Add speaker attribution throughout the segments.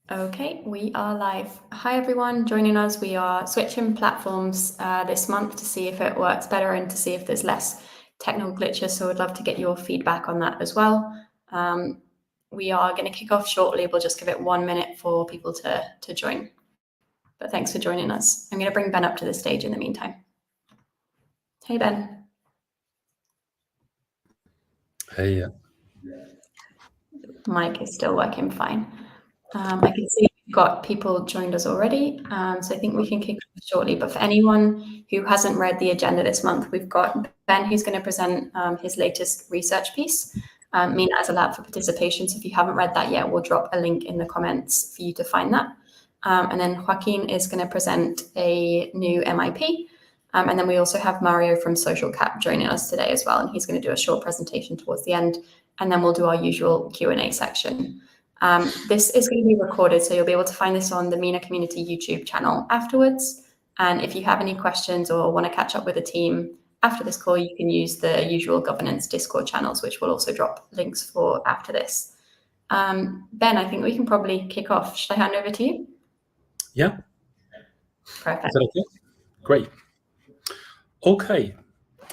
Speaker 1: Okay, we are live. Hi everyone joining us. We are switching platforms this month to see if it works better and to see if there's less technical glitches. So we'd love to get your feedback on that as well. We are going to kick off shortly. We'll just give it 1 minute for people to join. But thanks for joining us. I'm going to bring Ben up to the stage in the meantime. Hey, Ben.
Speaker 2: Hey.
Speaker 1: Mic is still working fine. I can see we've got people joined us already, so I think we can kick off shortly. But for anyone who hasn't read the agenda this month, we've got Ben who's going to present his latest research piece, Mina as a lab for participation. So if you haven't read that yet, we'll drop a link in the comments for you to find that. And then Joaquin is going to present a new MIP. And then we also have Mario from Social Cap joining us today as well, and he's going to do a short presentation towards the end, and then we'll do our usual Q&A section. This is going to be recorded, so you'll be able to find this on the Mina Community YouTube channel afterwards. And if you have any questions or want to catch up with the team after this call, you can use the usual governance Discord channels, which we'll also drop links for after this. Ben, I think we can probably kick off. Should I hand over to you?
Speaker 2: Yeah.
Speaker 1: Perfect.
Speaker 2: Is that okay? Great. Okay.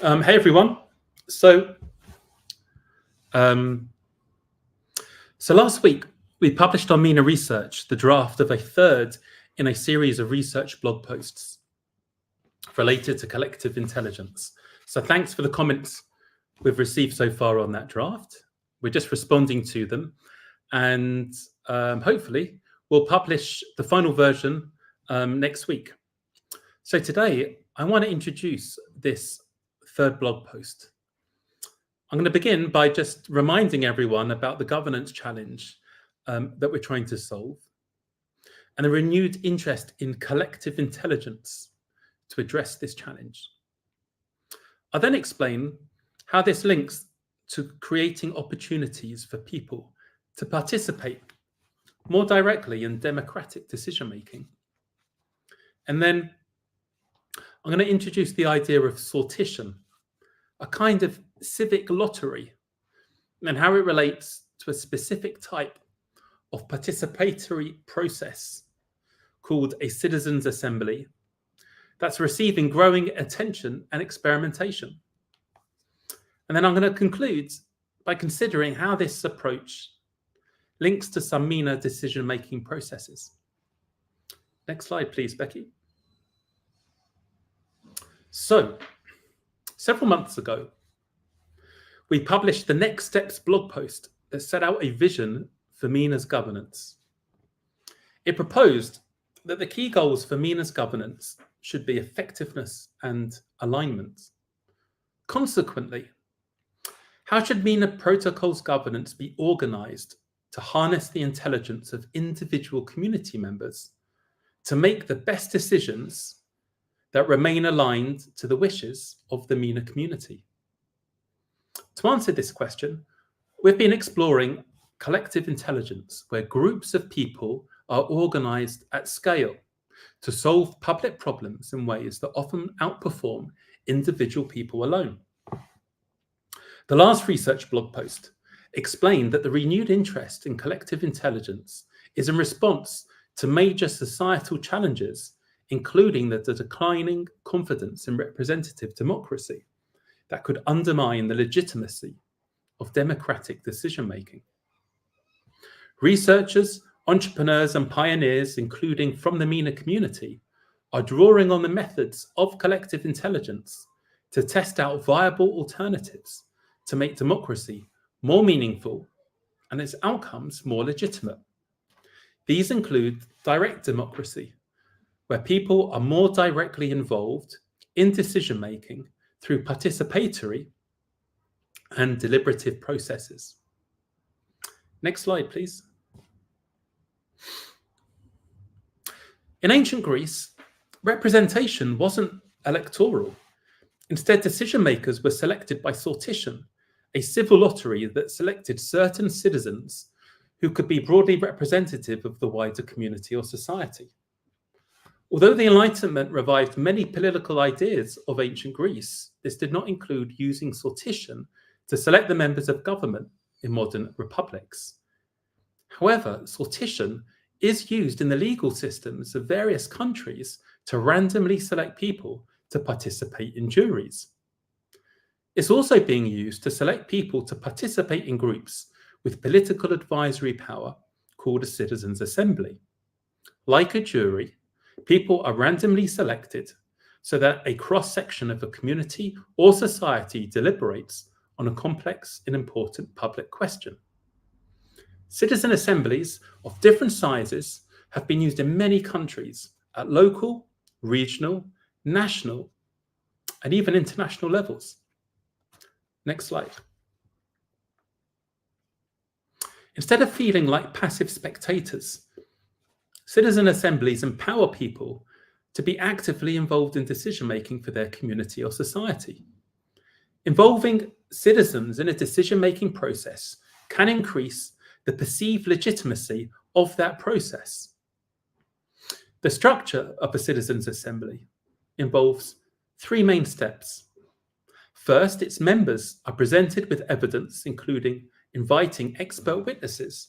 Speaker 2: Hey, everyone. So last week, we published on Mina Research the draft of a third in a series of research blog posts related to collective intelligence. So thanks for the comments we've received so far on that draft. We're just responding to them, and hopefully we'll publish the final version next week. So today, I want to introduce this third blog post. I'm going to begin by just reminding everyone about the governance challenge that we're trying to solve, and a renewed interest in collective intelligence to address this challenge. I'll then explain how this links to creating opportunities for people to participate more directly in democratic decision-making. And then I'm going to introduce the idea of sortition, a kind of civic lottery, and how it relates to a specific type of participatory process called a citizens' assembly that's receiving growing attention and experimentation. And then I'm going to conclude by considering how this approach links to some Mina decision-making processes. Next slide, please, Becky. So, several months ago, we published the Next Steps blog post that set out a vision for Mina's governance. It proposed that the key goals for Mina's governance should be effectiveness and alignment. Consequently, how should Mina Protocol's governance be organized to harness the intelligence of individual community members to make the best decisions that remain aligned to the wishes of the Mina community? To answer this question, we've been exploring collective intelligence, where groups of people are organized at scale to solve public problems in ways that often outperform individual people alone. The last research blog post explained that the renewed interest in collective intelligence is in response to major societal challenges, including the declining confidence in representative democracy that could undermine the legitimacy of democratic decision-making. Researchers, entrepreneurs, and pioneers, including from the Mina community, are drawing on the methods of collective intelligence to test out viable alternatives to make democracy more meaningful and its outcomes more legitimate. These include direct democracy, where people are more directly involved in decision-making through participatory and deliberative processes. Next slide, please. In ancient Greece, representation wasn't electoral. Instead, decision makers were selected by sortition, a civil lottery that selected certain citizens who could be broadly representative of the wider community or society. Although the Enlightenment revived many political ideas of ancient Greece, this did not include using sortition to select the members of government in modern republics. However, sortition is used in the legal systems of various countries to randomly select people to participate in juries. It's also being used to select people to participate in groups with political advisory power called a citizens' assembly. Like a jury, people are randomly selected so that a cross-section of a community or society deliberates on a complex and important public question. Citizen assemblies of different sizes have been used in many countries at local, regional, national, and even international levels. Next slide. Instead of feeling like passive spectators, citizen assemblies empower people to be actively involved in decision-making for their community or society. Involving citizens in a decision-making process can increase the perceived legitimacy of that process. The structure of a citizens' assembly involves three main steps. First, its members are presented with evidence, including inviting expert witnesses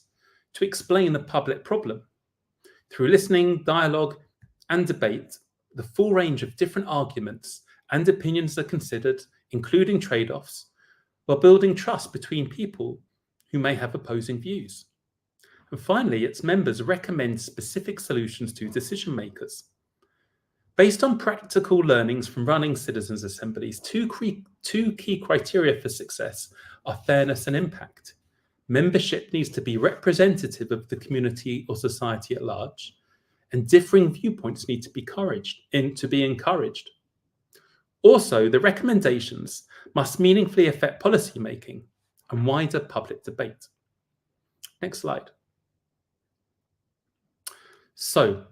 Speaker 2: to explain the public problem. Through listening, dialogue, and debate, the full range of different arguments and opinions are considered, including trade-offs, while building trust between people who may have opposing views. And finally, its members recommend specific solutions to decision makers. Based on practical learnings from running citizens' assemblies, two key criteria for success are fairness and impact. Membership needs to be representative of the community or society at large, and differing viewpoints need to be encouraged. Also, the recommendations must meaningfully affect policy making and wider public debate. Next slide. So,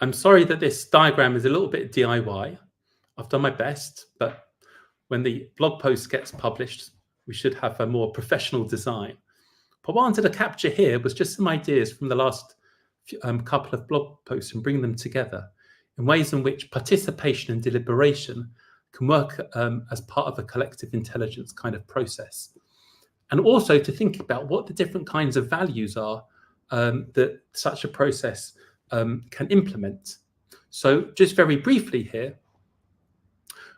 Speaker 2: I'm sorry that this diagram is a little bit DIY. I've done my best, but when the blog post gets published, we should have a more professional design. But what I wanted to capture here was just some ideas from the last couple of blog posts and bring them together in ways in which participation and deliberation can work as part of a collective intelligence kind of process. And also to think about what the different kinds of values are that such a process can implement. So just very briefly here,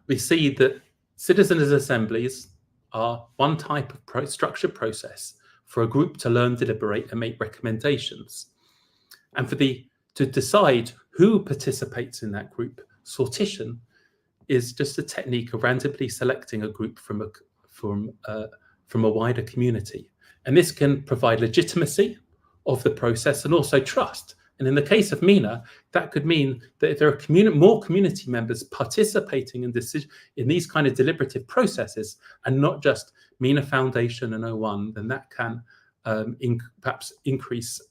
Speaker 2: we see that citizens' assemblies are one type of structured process for a group to learn, deliberate, and make recommendations. And to decide who participates in that group, sortition is just a technique of randomly selecting a group from a wider community. And this can provide legitimacy of the process and also trust. And in the case of Mina, that could mean that if there are more community members participating in these kind of deliberative processes and not just Mina Foundation and O1, then that can perhaps increase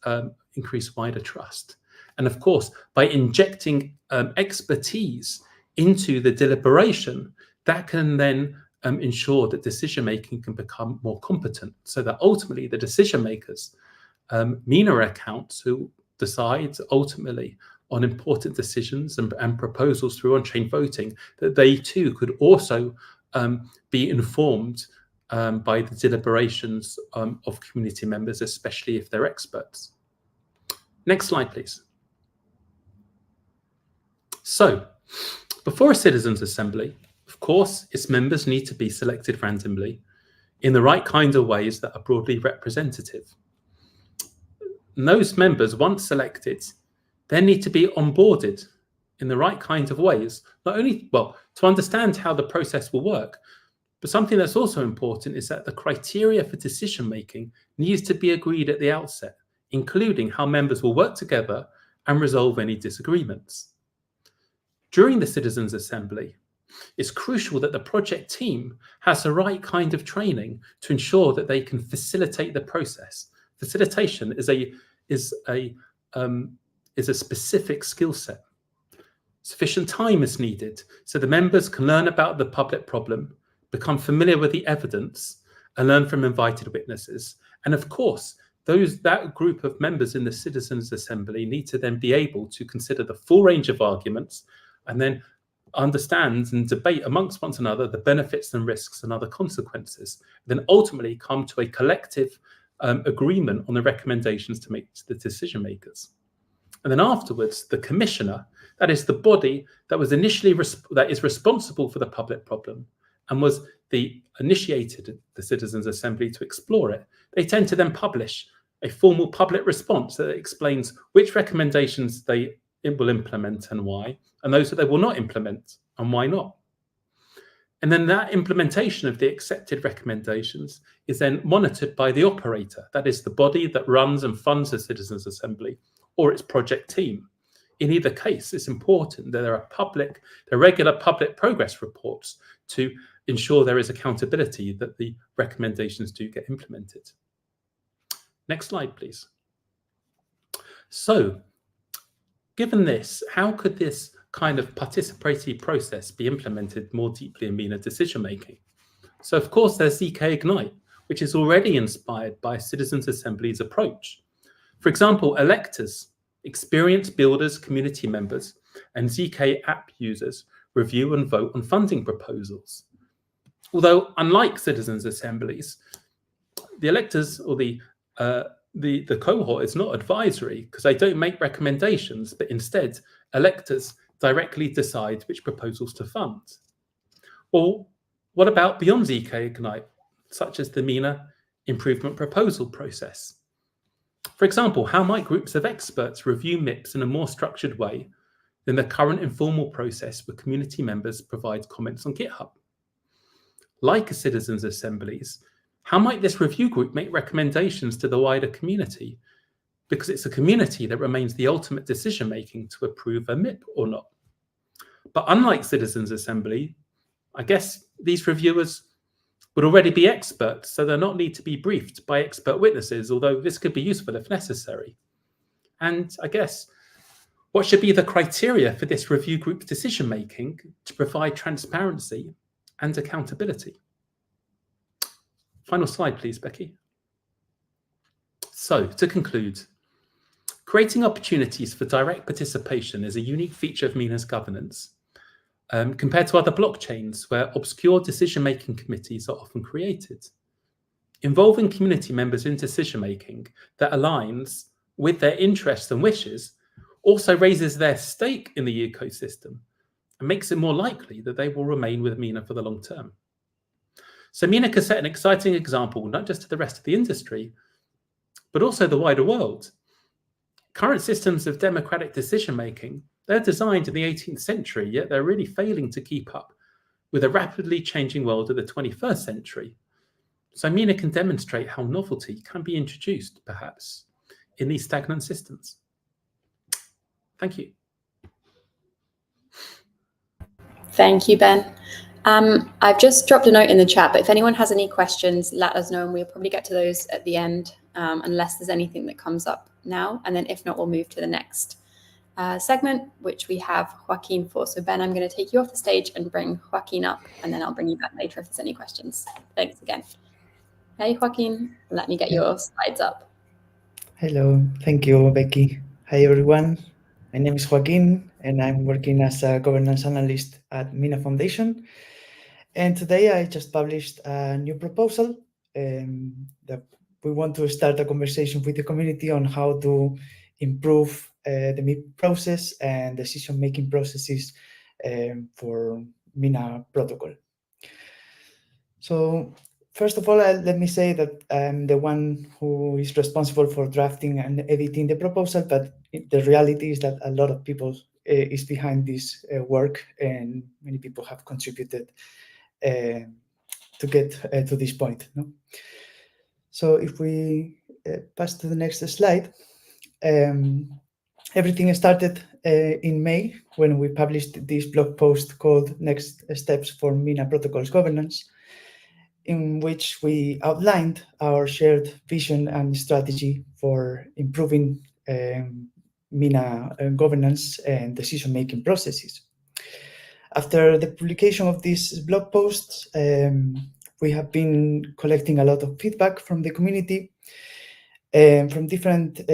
Speaker 2: wider trust. And of course, by injecting expertise into the deliberation, that can then ensure that decision-making can become more competent, so that ultimately the decision makers, Mina accounts who decide ultimately on important decisions and proposals through on-chain voting, that they too could also be informed by the deliberations of community members, especially if they're experts. Next slide, please. So, before a citizens' assembly, of course, its members need to be selected randomly in the right kinds of ways that are broadly representative. And those members, once selected, then need to be onboarded in the right kinds of ways, not only, well, to understand how the process will work, but something that's also important is that the criteria for decision-making needs to be agreed at the outset, including how members will work together and resolve any disagreements. During the Citizens' Assembly, it's crucial that the project team has the right kind of training to ensure that they can facilitate the process. Facilitation is a specific skill set. Sufficient time is needed so the members can learn about the public problem, become familiar with the evidence, and learn from invited witnesses. And of course, that group of members in the Citizens' Assembly need to then be able to consider the full range of arguments and then understand and debate amongst one another the benefits and risks and other consequences, then ultimately come to a collective agreement on the recommendations to make to the decision makers. And then afterwards, the commissioner, that is the body that was initially that is responsible for the public problem and was initiated the Citizens' Assembly to explore it, they tend to then publish a formal public response that explains which recommendations they will implement and why, and those that they will not implement and why not. And then that implementation of the accepted recommendations is then monitored by the operator, that is the body that runs and funds the Citizens' Assembly, or its project team. In either case, it's important that there are regular public progress reports to ensure there is accountability that the recommendations do get implemented. Next slide, please. So, given this, how could this kind of participatory process be implemented more deeply in MENA decision-making? So, of course, there's ZK Ignite, which is already inspired by Citizens' Assembly's approach. For example, electors, experienced builders, community members, and ZK app users review and vote on funding proposals. Although, unlike Citizens' Assemblies, the electors or the cohort is not advisory because they don't make recommendations, but instead electors directly decide which proposals to fund. Or what about beyond ZK Ignite, such as the MENA improvement proposal process? For example, how might groups of experts review MIPs in a more structured way than the current informal process where community members provide comments on GitHub? Like a Citizens' Assemblies, how might this review group make recommendations to the wider community? Because it's a community that remains the ultimate decision-making to approve a MIP or not. But unlike Citizens' Assembly, I guess these reviewers would already be experts, so they'll not need to be briefed by expert witnesses, although this could be useful if necessary. And I guess, what should be the criteria for this review group's decision-making to provide transparency and accountability? Final slide, please, Becky. So, to conclude, creating opportunities for direct participation is a unique feature of MENA's governance, compared to other blockchains where obscure decision-making committees are often created. Involving community members in decision-making that aligns with their interests and wishes also raises their stake in the ecosystem and makes it more likely that they will remain with MENA for the long term. So MENA can set an exciting example, not just to the rest of the industry, but also the wider world. Current systems of democratic decision-making, they're designed in the 18th century, yet they're really failing to keep up with a rapidly changing world of the 21st century. So MENA can demonstrate how novelty can be introduced, perhaps, in these stagnant systems. Thank you.
Speaker 1: Thank you, Ben. I've just dropped a note in the chat, but if anyone has any questions, let us know and we'll probably get to those at the end, unless there's anything that comes up now. And then if not, we'll move to the next segment, which we have Joaquin for. So Ben, I'm going to take you off the stage and bring Joaquin up, and then I'll bring you back later if there's any questions. Thanks again. Hey, Joaquin, let me get your slides up.
Speaker 3: Hello, thank you, Becky. Hi, everyone. My name is Joaquin, and I'm working as a governance analyst at Mina Foundation. And today I just published a new proposal that we want to start a conversation with the community on how to improve the MIP process and decision-making processes for Mina protocol. So first of all, let me say that I'm the one who is responsible for drafting and editing the proposal, but the reality is that a lot of people is behind this work, and many people have contributed to get to this point. No? So if we pass to the next slide, everything started in May when we published this blog post called Next Steps for Mina Protocols Governance, in which we outlined our shared vision and strategy for improving MENA governance and decision-making processes. After the publication of this blog post, we have been collecting a lot of feedback from the community, from different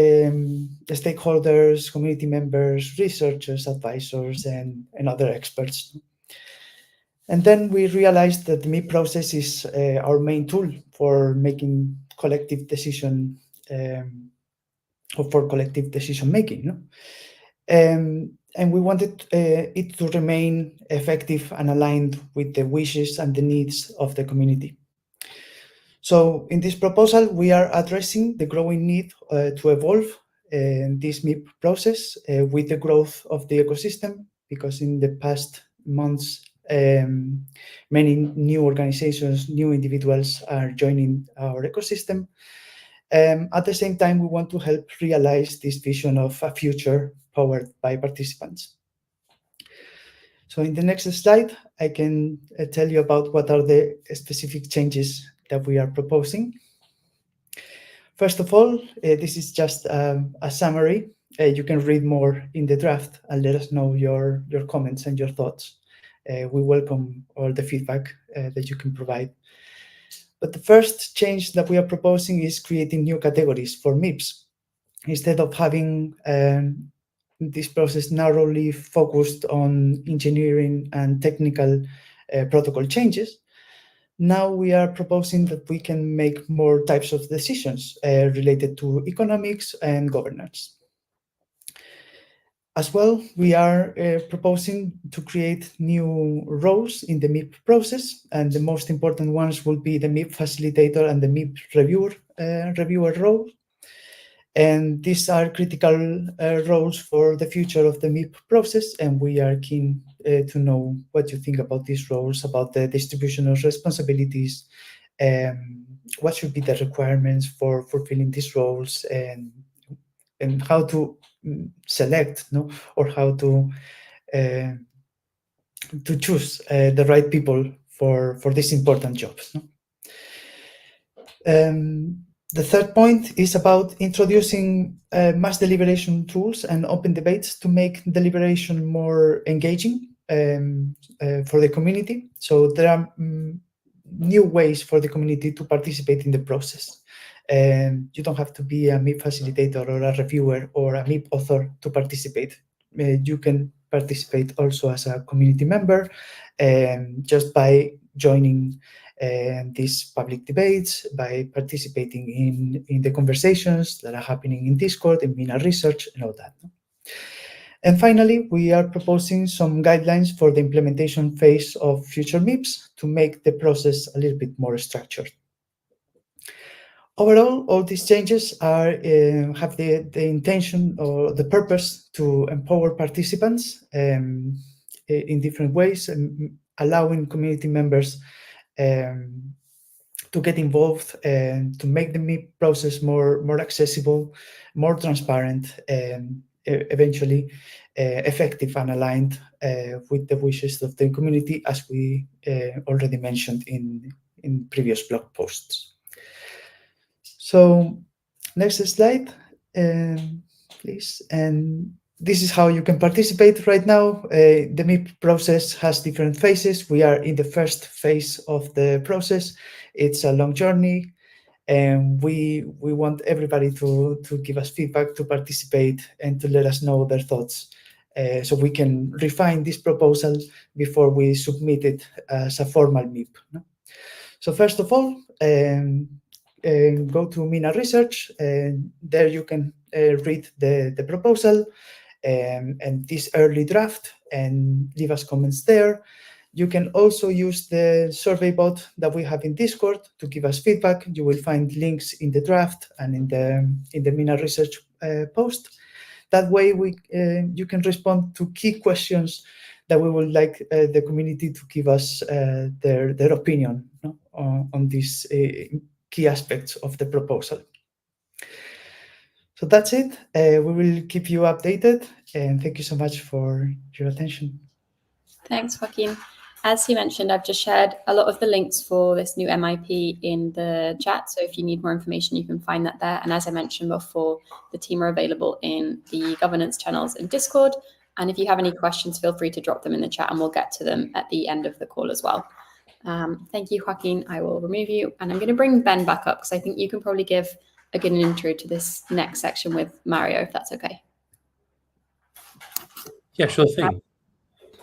Speaker 3: stakeholders, community members, researchers, advisors, and other experts. And then we realized that the MIP process is our main tool for making collective decision or for collective decision making. No? And we wanted it to remain effective and aligned with the wishes and the needs of the community. So in this proposal, we are addressing the growing need to evolve this MIP process with the growth of the ecosystem, because in the past months, many new organizations, new individuals are joining our ecosystem. At the same time, we want to help realize this vision of a future powered by participants. So in the next slide, I can tell you about what are the specific changes that we are proposing. First of all, this is just a summary. You can read more in the draft and let us know your comments and your thoughts. We welcome all the feedback that you can provide. But the first change that we are proposing is creating new categories for MIPS. Instead of having this process narrowly focused on engineering and technical protocol changes, now we are proposing that we can make more types of decisions related to economics and governance. As well, we are proposing to create new roles in the MIP process, and the most important ones will be the MIP facilitator and the MIP reviewer role. And these are critical roles for the future of the MIP process, and we are keen to know what you think about these roles, about the distribution of responsibilities, what should be the requirements for fulfilling these roles, and how to select, no, or how to choose the right people for these important jobs. No? The third point is about introducing mass deliberation tools and open debates to make deliberation more engaging for the community. So there are new ways for the community to participate in the process. You don't have to be a MIP facilitator or a reviewer or a MIP author to participate. You can participate also as a community member just by joining these public debates, by participating in the conversations that are happening in Discord, in Mina Research, and all that. And finally, we are proposing some guidelines for the implementation phase of future MIPS to make the process a little bit more structured. Overall, all these changes are have the intention or the purpose to empower participants in different ways, and allowing community members to get involved and to make the MIP process more accessible, more transparent, and eventually effective and aligned with the wishes of the community, as we already mentioned in previous blog posts. So next slide, please. And this is how you can participate right now. The MIP process has different phases. We are in the first phase of the process. It's a long journey, and we want everybody to give us feedback, to participate, and to let us know their thoughts, so we can refine this proposal before we submit it as a formal MIP. No? So first of all, go to Mina Research, and there you can read the proposal and this early draft and leave us comments there. You can also use the survey bot that we have in Discord to give us feedback. You will find links in the draft and in the Mina Research post. That way, you can respond to key questions that we would like the community to give us their opinion, no, on these key aspects of the proposal. So that's it. We will keep you updated, and thank you so much for your attention.
Speaker 1: Thanks, Joaquin. As he mentioned, I've just shared a lot of the links for this new MIP in the chat. So if you need more information, you can find that there. And as I mentioned before, the team are available in the governance channels in Discord. And if you have any questions, feel free to drop them in the chat and we'll get to them at the end of the call as well. Thank you, Joaquin. I will remove you. And I'm going to bring Ben back up because I think you can probably give a good intro to this next section with Mario, if that's okay.
Speaker 2: Yeah, sure thing.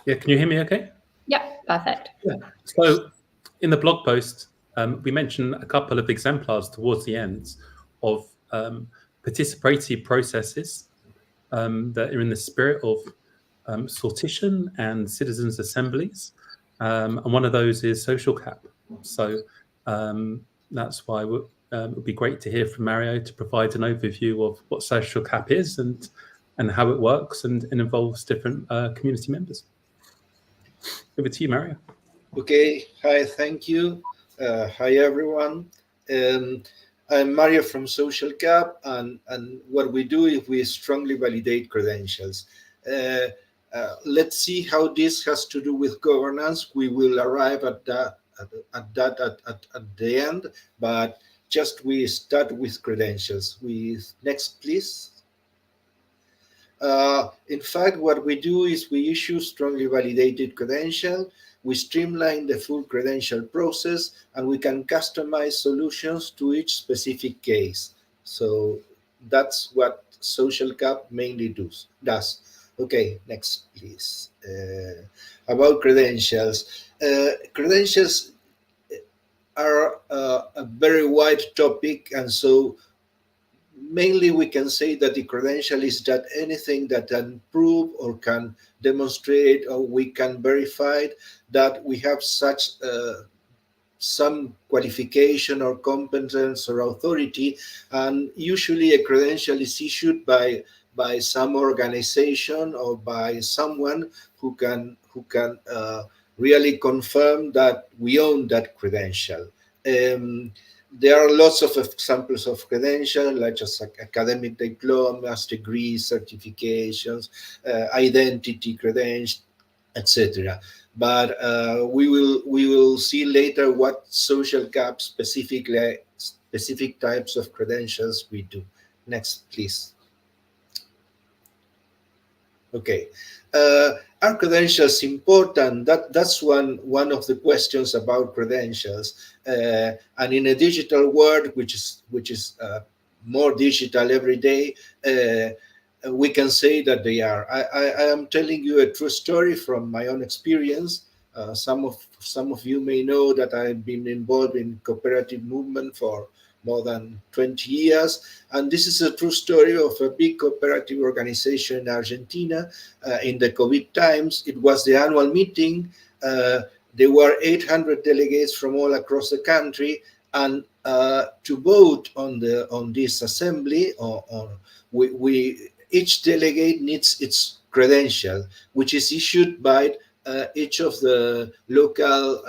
Speaker 2: Yeah, can you hear me okay?
Speaker 1: Yeah, perfect.
Speaker 2: Yeah. So in the blog post, we mentioned a couple of exemplars towards the end of participatory processes that are in the spirit of sortition and citizens' assemblies. And one of those is social cap. So that's why it would be great to hear from Mario to provide an overview of what social cap is and how it works and involves different community members. Over to you, Mario.
Speaker 4: Okay, hi, thank you. Hi, everyone. I'm Mario from Social Cap, and what we do is we strongly validate credentials. Let's see how this has to do with governance. We will arrive at that at the end, but just we start with credentials. Next, please. In fact, what we do is we issue strongly validated credential. We streamline the full credential process, and we can customize solutions to each specific case. So that's what Social Cap mainly does. Okay, next, please. About credentials. Credentials are a very wide topic, and so mainly we can say that the credential is that anything that can prove or can demonstrate or we can verify that we have such some qualification or competence or authority, and usually a credential is issued by some organization or by someone who can really confirm that we own that credential. There are lots of examples of credentials, like just academic diplomas, degrees, certifications, identity credentials, etc. But we will see later what Social Cap specific types of credentials we do. Next, please. Okay. Are credentials important? That's one of the questions about credentials. And in a digital world, which is more digital every day, we can say that they are. I am telling you a true story from my own experience. Some of you may know that I've been involved in cooperative movement for more than 20 years. And this is a true story of a big cooperative organization in Argentina. In the COVID times, it was the annual meeting. There were 800 delegates from all across the country. And to vote on this assembly, each delegate needs its credential, which is issued by each of the local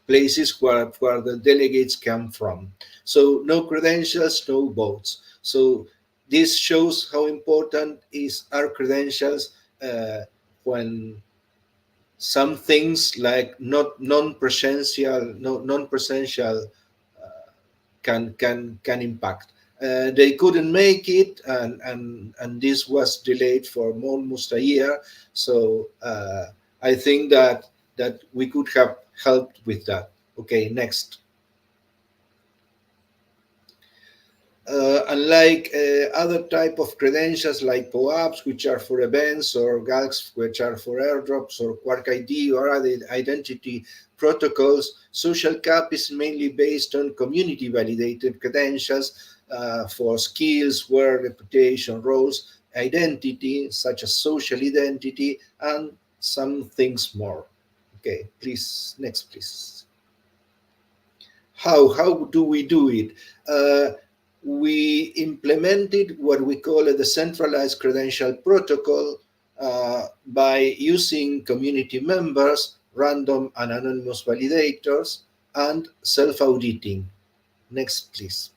Speaker 4: places where the delegates come from. So no credentials, no votes. So this shows how important is our credentials when some things like non-presential can impact. They couldn't make it, and this was delayed for almost a year. So I think that we could have helped with that. Okay, next. Unlike other type of credentials like POAPs, which are for events, or GALCs, which are for airdrops, or Quark ID, or other identity protocols, Social Cap is mainly based on community validated credentials for skills, work, reputation, roles, identity, such as social identity, and some things more. Okay, please, next, please. How do we do it? We implemented what we call a decentralized credential protocol by using community members, random and anonymous validators, and self-auditing. Next, please.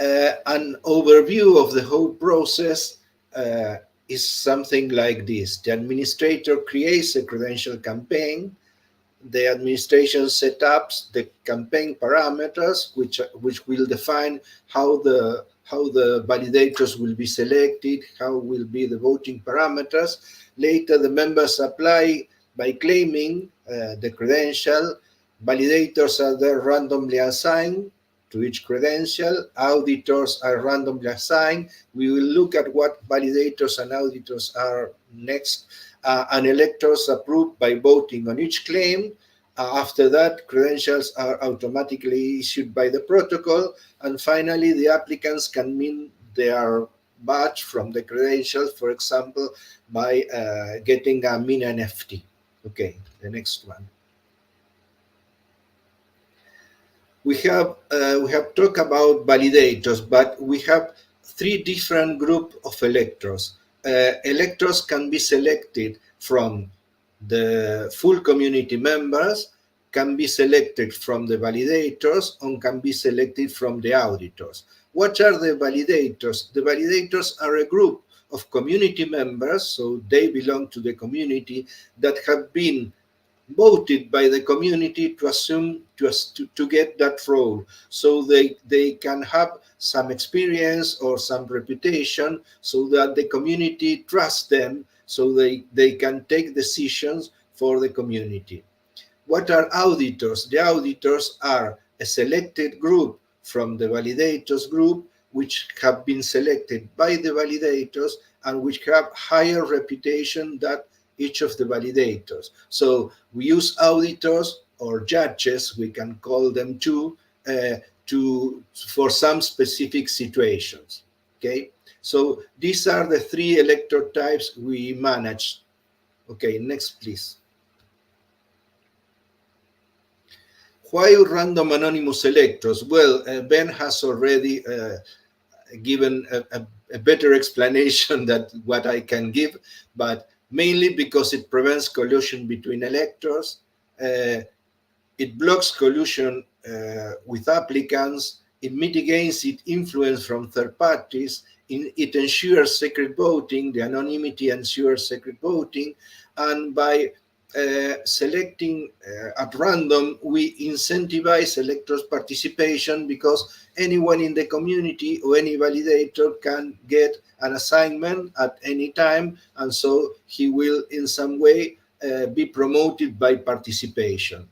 Speaker 4: An overview of the whole process is something like this. The administrator creates a credential campaign. The administration sets up the campaign parameters, which will define how the validators will be selected, how will be the voting parameters. Later, the members apply by claiming the credential. Validators are then randomly assigned to each credential. Auditors are randomly assigned. We will look at what validators and auditors are next. And electors approve by voting on each claim. After that, credentials are automatically issued by the protocol. And finally, the applicants can mint their badge from the credentials, for example, by getting a Mina NFT. Okay, the next one. We have talked about validators, but we have three different groups of electors. Electors can be selected from the full community members, can be selected from the validators, and can be selected from the auditors. What are the validators? The validators are a group of community members, so they belong to the community, that have been voted by the community to assume to get that role, so they can have some experience or some reputation, so that the community trusts them, so they can take decisions for the community. What are auditors? The auditors are a selected group from the validators group, which have been selected by the validators and which have higher reputation than each of the validators. So we use auditors or judges, we can call them too, for some specific situations. Okay, so these are the three elector types we manage. Okay, next please. Why random anonymous electors? Well, Ben has already given a better explanation than what I can give, but mainly because it prevents collusion between electors, it blocks collusion with applicants, it mitigates its influence from third parties, it ensures secret voting, the anonymity ensures secret voting, and by selecting at random, we incentivize electors' participation, because anyone in the community or any validator can get an assignment at any time, and so he will in some way be promoted by participation.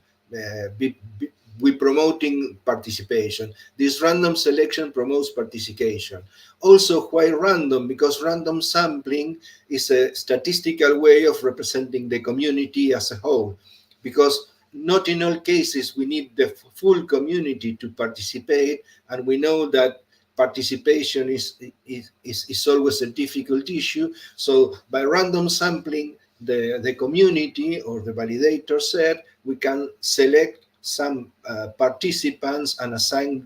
Speaker 4: We promoting participation. This random selection promotes participation. Also, why random? Because random sampling is a statistical way of representing the community as a whole. Because not in all cases we need the full community to participate, and we know that participation is always a difficult issue. So by random sampling the community or the validator set, we can select some participants and assign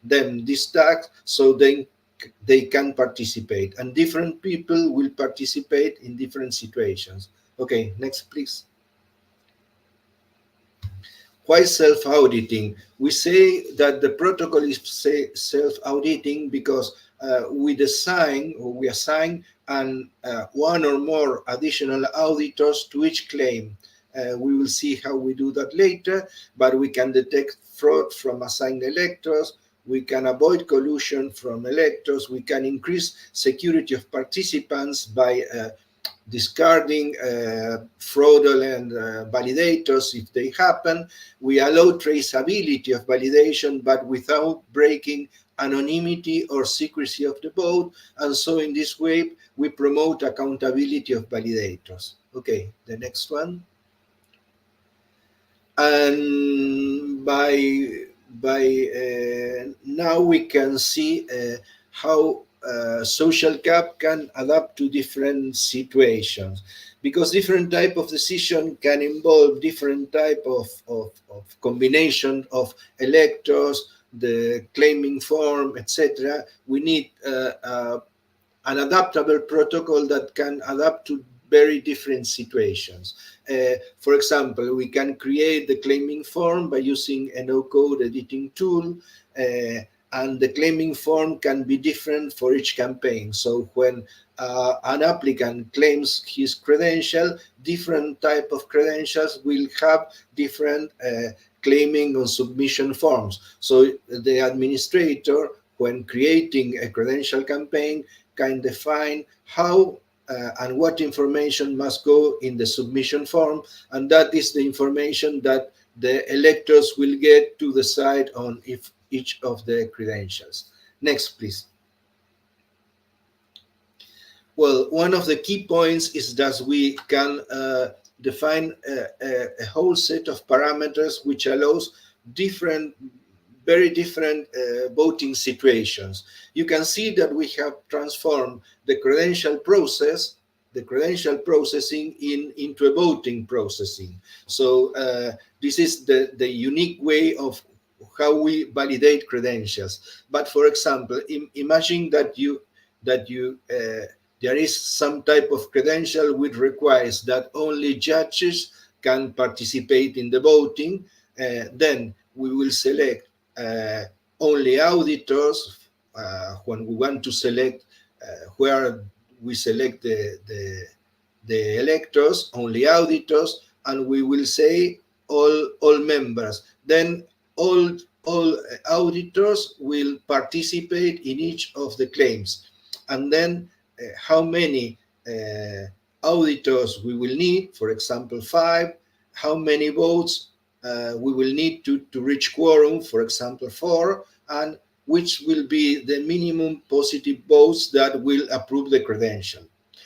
Speaker 4: them this task, so they can participate, and different people will participate in different situations. Okay, next please. Why self-auditing? We say that the protocol is self-auditing because we assign one or more additional auditors to each claim. We will see how we do that later, but we can detect fraud from assigned electors, we can avoid collusion from electors, we can increase security of participants by discarding fraudulent validators if they happen. We allow traceability of validation, but without breaking anonymity or secrecy of the vote. And so in this way, we promote accountability of validators. Okay, the next one. And by now we can see how social cap can adapt to different situations, because different type of decision can involve different type of combination of electors, the claiming form, etc. We need an adaptable protocol that can adapt to very different situations. For example, we can create the claiming form by using a no-code editing tool, and the claiming form can be different for each campaign. So when an applicant claims his credential, different type of credentials will have different claiming or submission forms. So the administrator, when creating a credential campaign, can define how and what information must go in the submission form, and that is the information that the electors will get to decide on if each of the credentials. Next, please. Well, one of the key points is that we can define a whole set of parameters which allows very different voting situations. You can see that we have transformed the credential processing into a voting processing. So this is the unique way of how we validate credentials. But for example, imagine that there is some type of credential which requires that only judges can participate in the voting. Then we will select only auditors when we want to select where we select the electors, only auditors, and we will say all members. Then all auditors will participate in each of the claims. And then how many auditors we will need, for example, 5, how many votes we will need to reach quorum, for example, 4, and which will be the minimum positive votes that will approve the credential.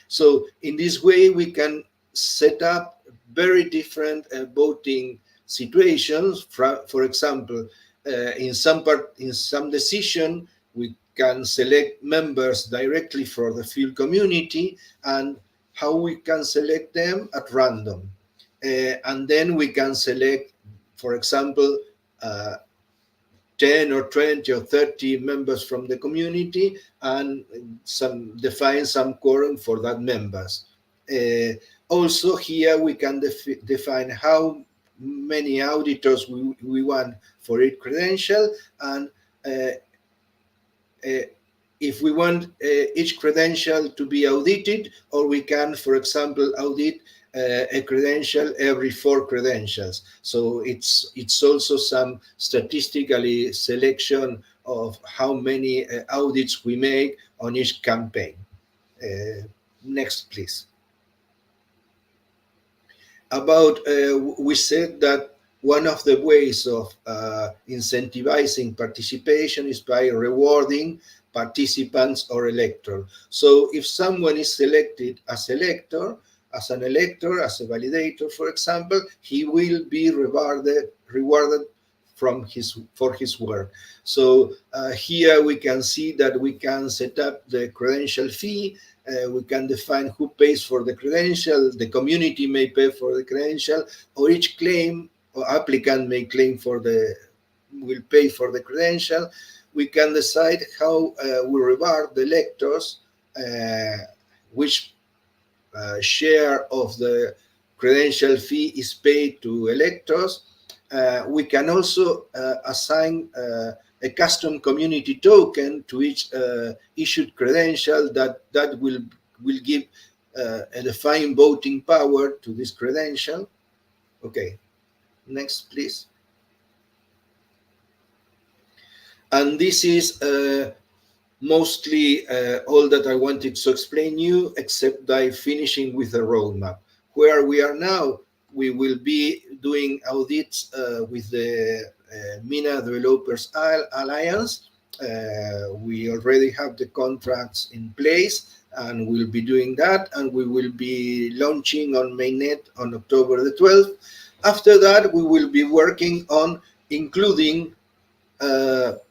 Speaker 4: So in this way, we can set up very different voting situations. For example, in some decision, we can select members directly for the field community, and how we can select them at random. And then we can select, for example, 10 or 20 or 30 members from the community, and define some quorum for that members. Also here we can define how many auditors we want for each credential, and if we want each credential to be audited, or we can, for example, audit a credential every 4 credentials. So it's also some statistically selection of how many audits we make on each campaign. Next, please. We said that one of the ways of incentivizing participation is by rewarding participants or electors. So if someone is selected as an elector, as a validator, for example, he will be rewarded for his work. So here we can see that we can set up the credential fee. We can define who pays for the credential. The community may pay for the credential, or each claim or applicant may will pay for the credential. We can decide how we reward the electors, which share of the credential fee is paid to electors. We can also assign a custom community token to each issued credential that will give a defined voting power to this credential. Okay, next, please. And this is mostly all that I wanted to explain you, except by finishing with a roadmap. Where we are now, we will be doing audits with the Mina Developers Alliance. We already have the contracts in place, and we'll be doing that, and we will be launching on mainnet on October the 12th. After that, we will be working on including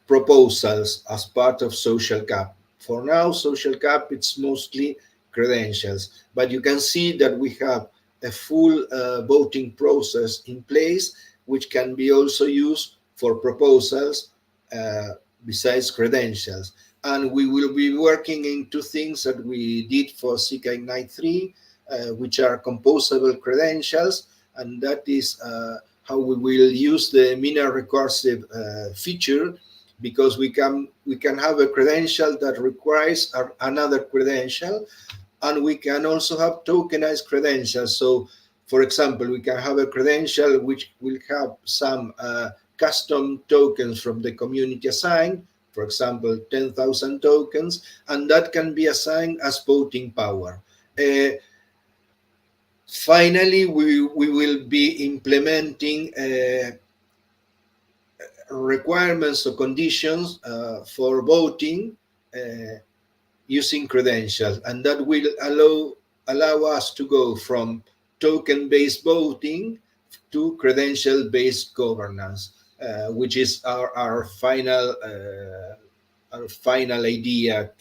Speaker 4: proposals as part of social cap. For now, social cap, it's mostly credentials, but you can see that we have a full voting process in place, which can be also used for proposals besides credentials. And we will be working in 2 things that we did for SICA Ignite 3, which are composable credentials, and that is how we will use the Mina recursive feature, because we can have a credential that requires another credential, and we can also have tokenized credentials. So, for example, we can have a credential which will have some custom tokens from the community assigned, for example, 10,000 tokens, and that can be assigned as voting power. Finally, we will be implementing requirements or conditions for voting using credentials, and that will allow us to go from token-based voting to credential-based governance, which is our final idea.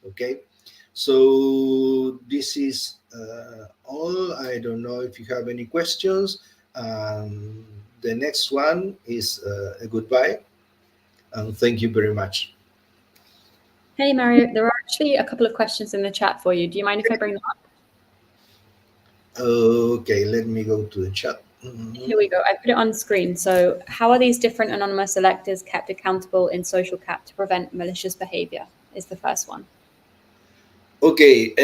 Speaker 4: Okay, so this is all. I don't know if you have any questions. The next one is a goodbye, and thank you very much.
Speaker 1: Hey, Mario, there are actually a couple of questions in the chat for you. Do you mind if I bring them up?
Speaker 4: Okay, let me go to the chat.
Speaker 1: Here we go. I put it on screen. So how are these different anonymous electors kept accountable in social cap to prevent malicious behavior is the first one.
Speaker 4: Okay,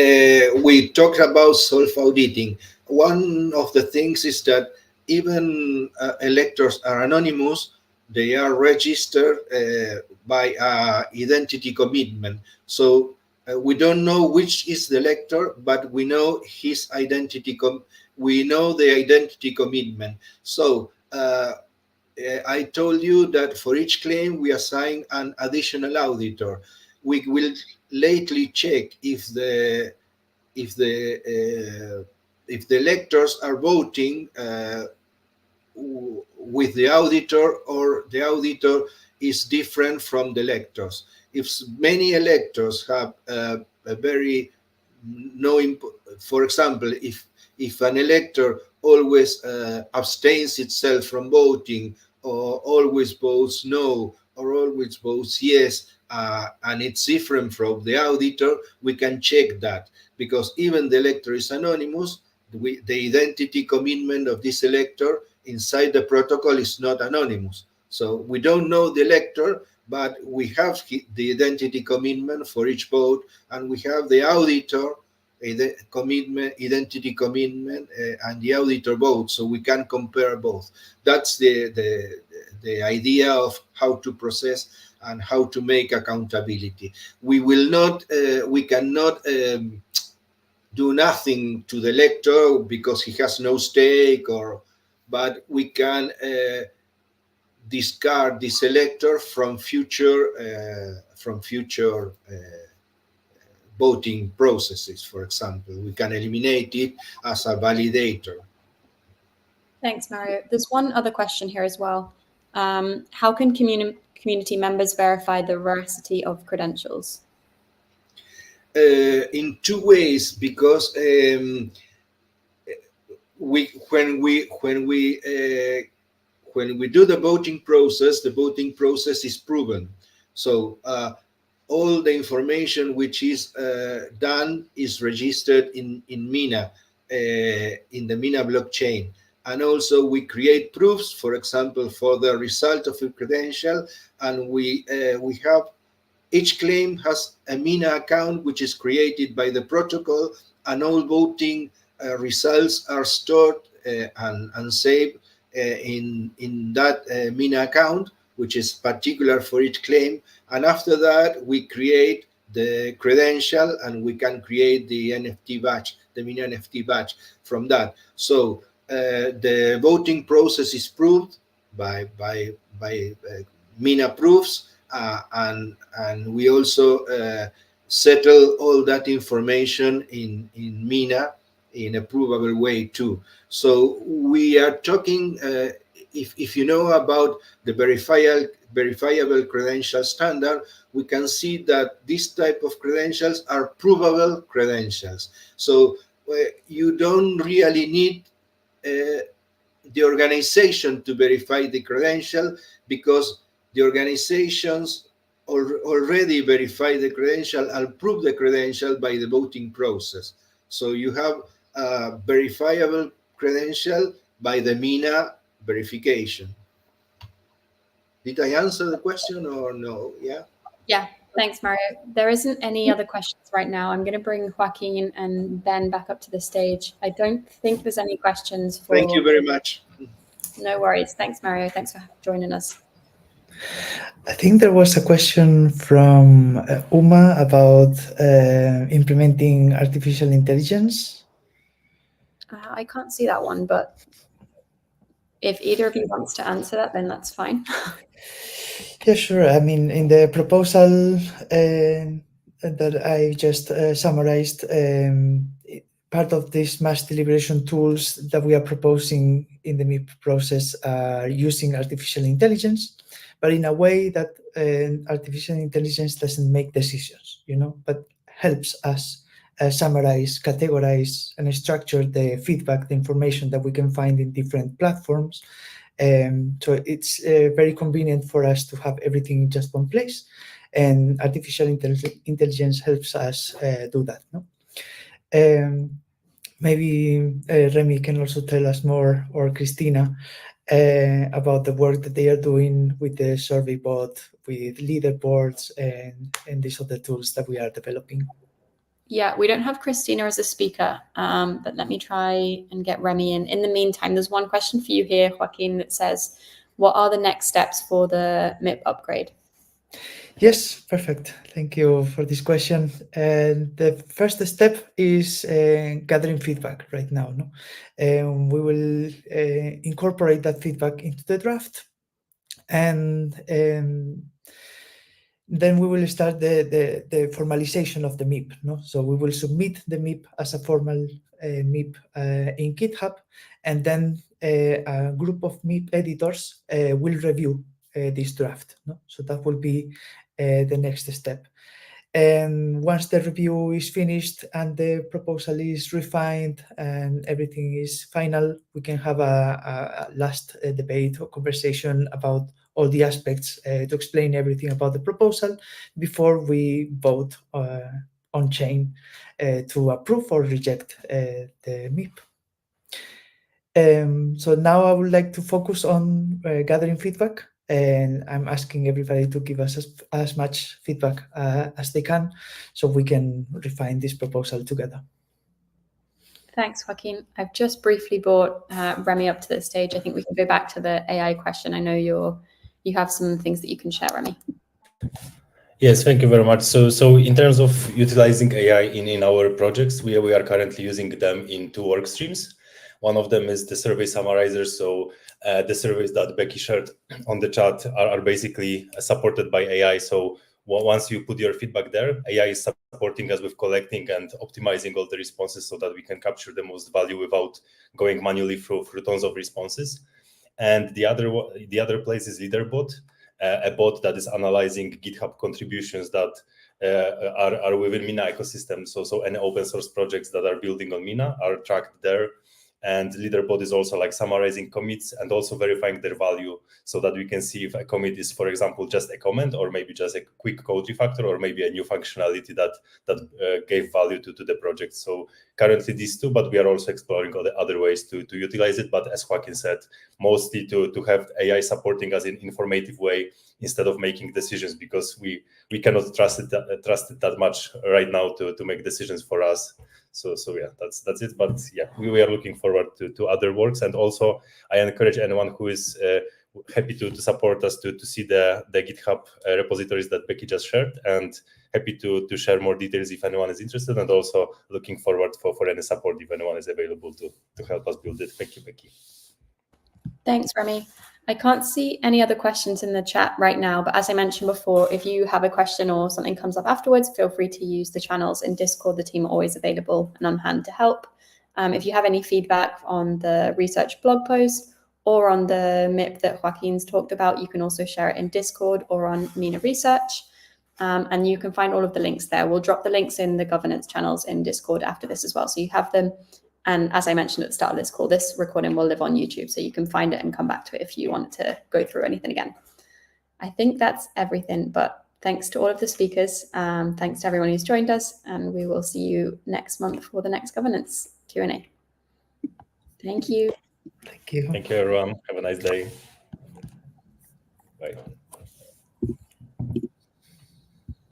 Speaker 4: we talked about self-auditing. One of the things is that even electors are anonymous. They are registered by identity commitment. So we don't know which is the elector, but we know his identity. We know the identity commitment. So I told you that for each claim we assign an additional auditor. We will lately check if the electors are voting with the auditor, or the auditor is different from the electors. If many electors have a very for example, if an elector always abstains itself from voting, or always votes no, or always votes yes, and it's different from the auditor, we can check that, because even the elector is anonymous. The identity commitment of this elector inside the protocol is not anonymous. So we don't know the elector, but we have the identity commitment for each vote, and we have the auditor identity commitment, and the auditor vote, so we can compare both. That's the idea of how to process and how to make accountability. We cannot do nothing to the elector because he has no stake, but we can discard this elector from future voting processes. For example, we can eliminate it as a validator.
Speaker 1: Thanks, Mario. There's one other question here as well. How can community members verify the veracity of credentials?
Speaker 4: In two ways, because when we do the voting process is proven. So all the information which is done is registered in Mina, in the Mina blockchain. And also we create proofs, for example, for the result of a credential, and we have, each claim has a Mina account which is created by the protocol, and all voting results are stored and saved in that Mina account, which is particular for each claim. And after that, we create the credential, and we can create the NFT badge, the Mina NFT badge from that. So the voting process is proved by Mina proofs, and we also settle all that information in Mina in a provable way too. So we are talking, if you know about the verifiable credential standard, we can see that this type of credentials are provable credentials. So you don't really need the organization to verify the credential, because the organizations already verify the credential and prove the credential by the voting process. So you have a verifiable credential by the Mina verification. Did I answer the question or no? Yeah.
Speaker 1: Yeah, thanks, Mario. There isn't any other questions right now. I'm going to bring Joaquin and Ben back up to the stage. I don't think there's any questions for...
Speaker 4: Thank you very much.
Speaker 1: No worries. Thanks, Mario. Thanks for joining us.
Speaker 3: I think there was a question from Uma about implementing artificial intelligence.
Speaker 1: I can't see that one, but if either of you wants to answer that, then that's fine.
Speaker 3: Yeah, sure. I mean, in the proposal that I just summarized, part of these mass deliberation tools that we are proposing in the MIP process are using artificial intelligence, but in a way that artificial intelligence doesn't make decisions, but helps us summarize, categorize, and structure the feedback, the information that we can find in different platforms. So it's very convenient for us to have everything in just one place, and artificial intelligence helps us do that. No? Maybe Remy can also tell us more, or Christina, about the work that they are doing with the survey bot, with leaderboards, and these other tools that we are developing.
Speaker 1: Yeah, we don't have Christina as a speaker, but let me try and get Remy in. In the meantime, there's one question for you here, Joaquin, that says, what are the next steps for the MIP upgrade?
Speaker 3: Yes, perfect. Thank you for this question. And the first step is gathering feedback right now. No? We will incorporate that feedback into the draft, and then we will start the formalization of the MIP. No? So we will submit the MIP as a formal MIP in GitHub, and then a group of MIP editors will review this draft. No? So that will be the next step. And once the review is finished and the proposal is refined and everything is final, we can have a last debate or conversation about all the aspects to explain everything about the proposal before we vote on chain to approve or reject the MIP. So now I would like to focus on gathering feedback, and I'm asking everybody to give us as much feedback as they can so we can refine this proposal together.
Speaker 1: Thanks, Joaquin. I've just briefly brought Remy up to the stage. I think we can go back to the AI question. I know you have some things that you can share, Remy.
Speaker 5: Yes, thank you very much. So in terms of utilizing AI in our projects, we are currently using them in 2 work streams. One of them is the survey summarizer. So the surveys that Becky shared on the chat are basically supported by AI. So once you put your feedback there, AI is supporting us with collecting and optimizing all the responses so that we can capture the most value without going manually through tons of responses. And the other place is Leaderbot, a bot that is analyzing GitHub contributions that are within Mina ecosystem. So any open source projects that are building on Mina are tracked there. And Leaderbot is also like summarizing commits and also verifying their value so that we can see if a commit is, for example, just a comment or maybe just a quick code refactor or maybe a new functionality that gave value to the project. So currently these two, but we are also exploring other ways to utilize it. But as Joaquin said, mostly to have AI supporting us in informative way instead of making decisions, because we cannot trust it that much right now to make decisions for us. So yeah, that's it. But yeah, we are looking forward to other works, and also I encourage anyone who is happy to support us to see the GitHub repositories that Becky just shared, and happy to share more details if anyone is interested, and also looking forward for any support if anyone is available to help us build it. Thank you, Becky.
Speaker 1: Thanks, Remy. I can't see any other questions in the chat right now, but as I mentioned before, if you have a question or something comes up afterwards, feel free to use the channels in Discord. The team are always available and on hand to help. If you have any feedback on the research blog post or on the MIP that Joaquin's talked about, you can also share it in Discord or on Mina Research. And you can find all of the links there. We'll drop the links in the governance channels in Discord after this as well, so you have them. And as I mentioned at the start of this call, this recording will live on YouTube, so you can find it and come back to it if you want to go through anything again. I think that's everything, but thanks to all of the speakers. Thanks to everyone who's joined us, and we will see you next month for the next governance Q&A. Thank you.
Speaker 3: Thank you.
Speaker 5: Thank you, everyone. Have a nice day. Bye.